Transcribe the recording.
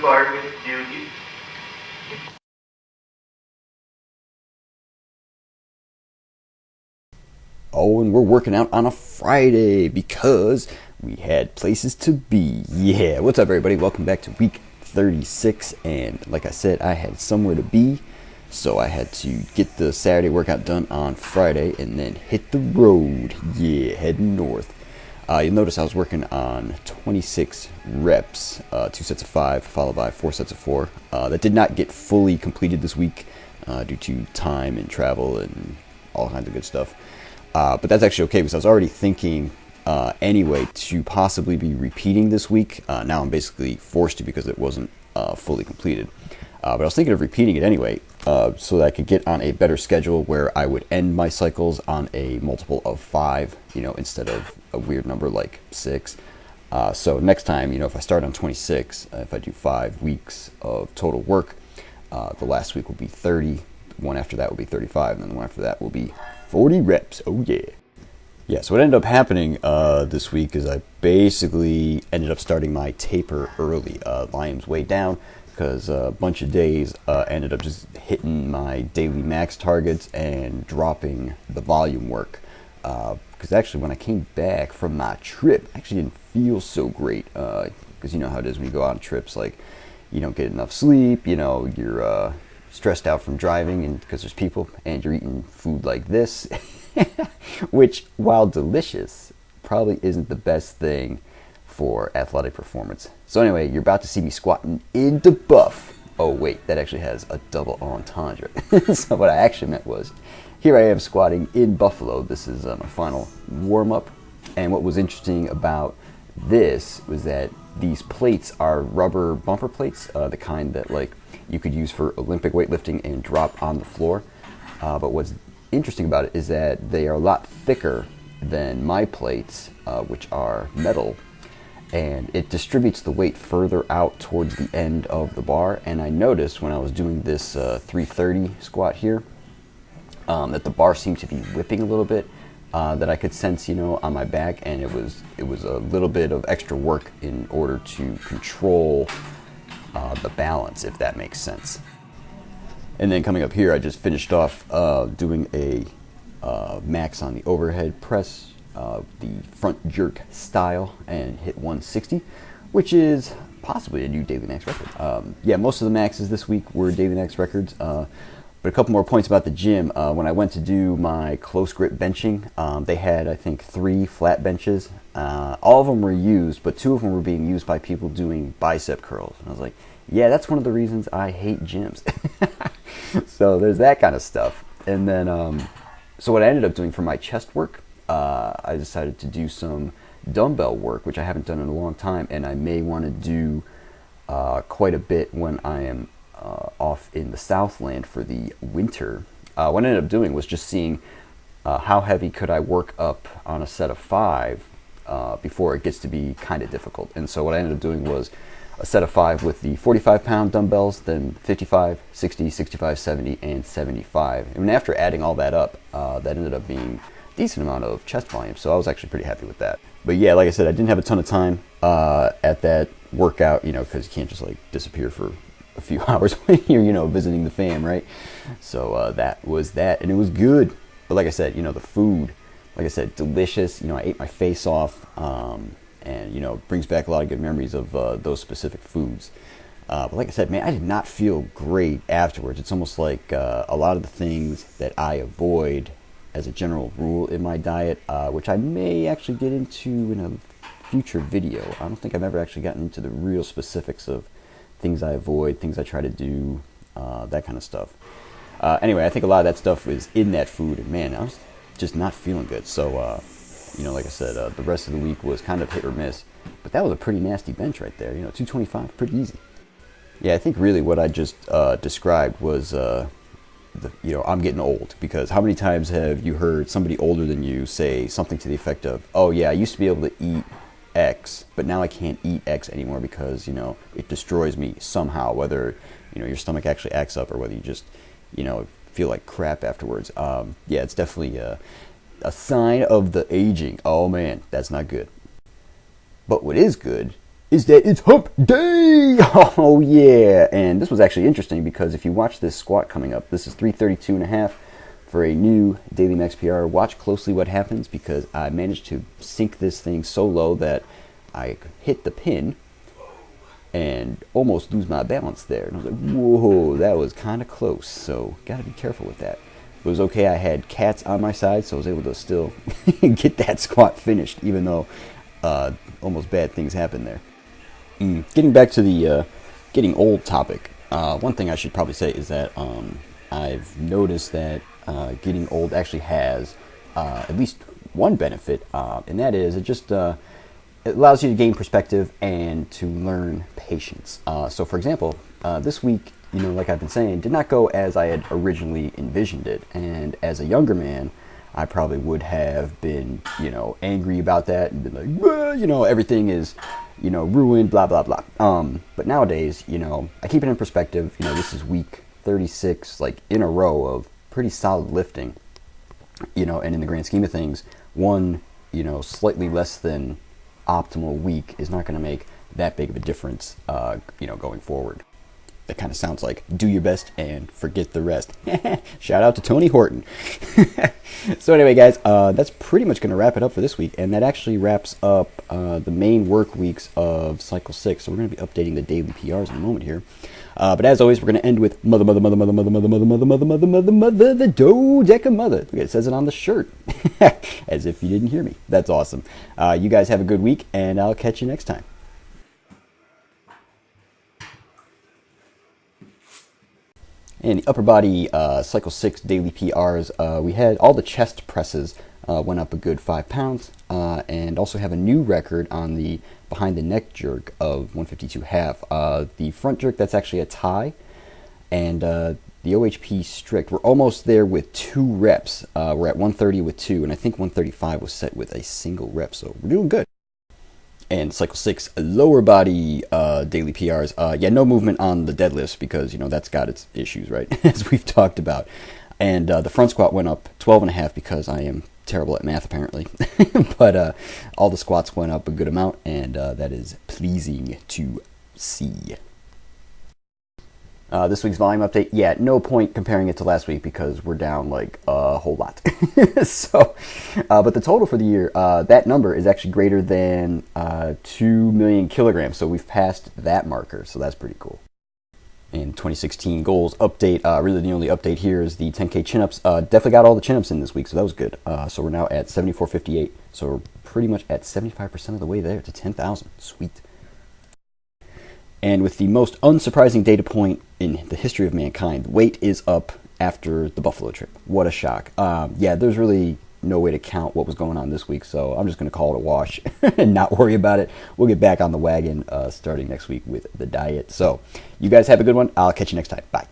department duty. Oh, and we're working out on a Friday because we had places to be. Yeah, what's up, everybody? Welcome back to week 36. And like I said, I had somewhere to be, so I had to get the Saturday workout done on Friday and then hit the road. Yeah, heading north. You'll notice I was working on 26 reps, 2 sets of 5, followed by 4 sets of 4. That did not get fully completed this week due to time and travel and all kinds of good stuff. But that's actually okay because I was already thinking anyway to possibly be repeating this week. Now I'm basically forced to because it wasn't fully completed. But I was thinking of repeating it anyway so that I could get on a better schedule where I would end my cycles on a multiple of 5, instead of a weird number like 6. So next time, if I start on 26, if I do 5 weeks of total work, the last week will be 30. The one after that will be 35, and then the one after that will be 40 reps. Oh yeah. Yeah, so what ended up happening this week is I basically ended up starting my taper early. Volume's way down because a bunch of days ended up just hitting my daily max targets and dropping the volume work. Because actually when I came back from my trip, I actually didn't feel so great. Because you know how it is when you go on trips, like you don't get enough sleep, you're stressed out from driving and because there's people and you're eating food like this, which while delicious probably isn't the best thing for athletic performance. So anyway, you're about to see me squatting into buff. Oh wait, that actually has a double entendre. So what I actually meant was, here I am squatting in Buffalo. This is my final warm-up. And what was interesting about this was that these plates are rubber bumper plates, the kind that like you could use for Olympic weightlifting and drop on the floor. But what's interesting about it is that they are a lot thicker than my plates, which are metal. And it distributes the weight further out towards the end of the bar. And I noticed when I was doing this 330 squat here, that the bar seemed to be whipping a little bit, that I could sense, on my back, and it was a little bit of extra work in order to control the balance, if that makes sense. And then coming up here, I just finished off doing a max on the overhead press, the front jerk style, and hit 160, which is possibly a new daily max record. Yeah, most of the maxes this week were daily max records. But a couple more points about the gym. When I went to do my close grip benching, they had, I think, 3 flat benches. All of them were used, but 2 of them were being used by people doing bicep curls. And I was like, yeah, that's one of the reasons I hate gyms. So there's that kind of stuff. And then, so what I ended up doing for my chest work, I decided to do some dumbbell work, which I haven't done in a long time, and I may want to do quite a bit when I am off in the Southland for the winter. What I ended up doing was just seeing how heavy could I work up on a set of 5 before it gets to be kind of difficult. And so what I ended up doing was a set of 5 with the 45-pound dumbbells, then 55, 60, 65, 70, and 75. And after adding all that up, that ended up being a decent amount of chest volume, so I was actually pretty happy with that. But yeah, like I said, I didn't have a ton of time at that workout, because you can't just like disappear for a few hours when you're, visiting the fam, right? So that was that, and it was good. But like I said, the food, like I said, delicious. I ate my face off, and brings back a lot of good memories of those specific foods. But like I said, man, I did not feel great afterwards. It's almost like a lot of the things that I avoid as a general rule in my diet, which I may actually get into in a future video. I don't think I've ever actually gotten into the real specifics of things I avoid, things I try to do, that kind of stuff. Anyway, I think a lot of that stuff is in that food, and man, I was just not feeling good. So, like I said, the rest of the week was kind of hit or miss, but that was a pretty nasty bench right there. 225, pretty easy. Yeah, I think really what I just described was, I'm getting old, because how many times have you heard somebody older than you say something to the effect of, oh yeah, I used to be able to eat X, but now I can't eat X anymore because, it destroys me somehow, whether, your stomach actually acts up or whether you just, feel like crap afterwards. Yeah, it's definitely a sign of the aging. Oh man, that's not good. But what is good is that it's hump day. Oh yeah. And this was actually interesting because if you watch this squat coming up, this is 332.5 for a new daily max PR. Watch closely what happens because I managed to sink this thing so low that I hit the pin and almost lose my balance there. And I was like, whoa, that was kind of close. So gotta be careful with that. It was okay. I had cats on my side, so I was able to still get that squat finished, even though almost bad things happened there. Getting back to the getting old topic, one thing I should probably say is that I've noticed that getting old actually has at least one benefit, and that is it just it allows you to gain perspective and to learn patience. So, for example, this week, like I've been saying, did not go as I had originally envisioned it, and as a younger man, I probably would have been, angry about that and been like, everything is, ruined, blah, blah, blah. But nowadays, I keep it in perspective. This is week 36, like in a row of pretty solid lifting, and in the grand scheme of things, one, slightly less than optimal week is not going to make that big of a difference, going forward. That kind of sounds like do your best and forget the rest. Shout out to Tony Horton. So anyway, guys, that's pretty much going to wrap it up for this week. And that actually wraps up the main work weeks of Cycle 6. So we're going to be updating the daily PRs in a moment here. But as always, we're going to end with the dodeca mother. It says it on the shirt. As if you didn't hear me. That's awesome. You guys have a good week, and I'll catch you next time. And the upper body Cycle 6 daily PRs, we had all the chest presses went up a good 5 pounds, and also have a new record on the behind the neck jerk of 152.5. The front jerk, that's actually a tie, and the OHP strict, we're almost there with 2 reps. We're at 130 with 2, and I think 135 was set with a single rep, so we're doing good. And Cycle 6 lower body daily PRs. No movement on the deadlifts because, that's got its issues, right? As we've talked about. And the front squat went up 12.5 because I am terrible at math, apparently. But all the squats went up a good amount, and that is pleasing to see. This week's volume update, no point comparing it to last week because we're down like a whole lot. So, but the total for the year, that number is actually greater than 2 million kilograms. So we've passed that marker. So that's pretty cool. And 2016 goals update, really the only update here is the 10K chin-ups. Definitely got all the chin-ups in this week, so that was good. So we're now at 74.58. So we're pretty much at 75% of the way there to 10,000. Sweet. And with the most unsurprising data point in the history of mankind, weight is up after the Buffalo trip. What a shock. There's really no way to count what was going on this week, so I'm just going to call it a wash and not worry about it. We'll get back on the wagon starting next week with the diet. So you guys have a good one. I'll catch you next time. Bye.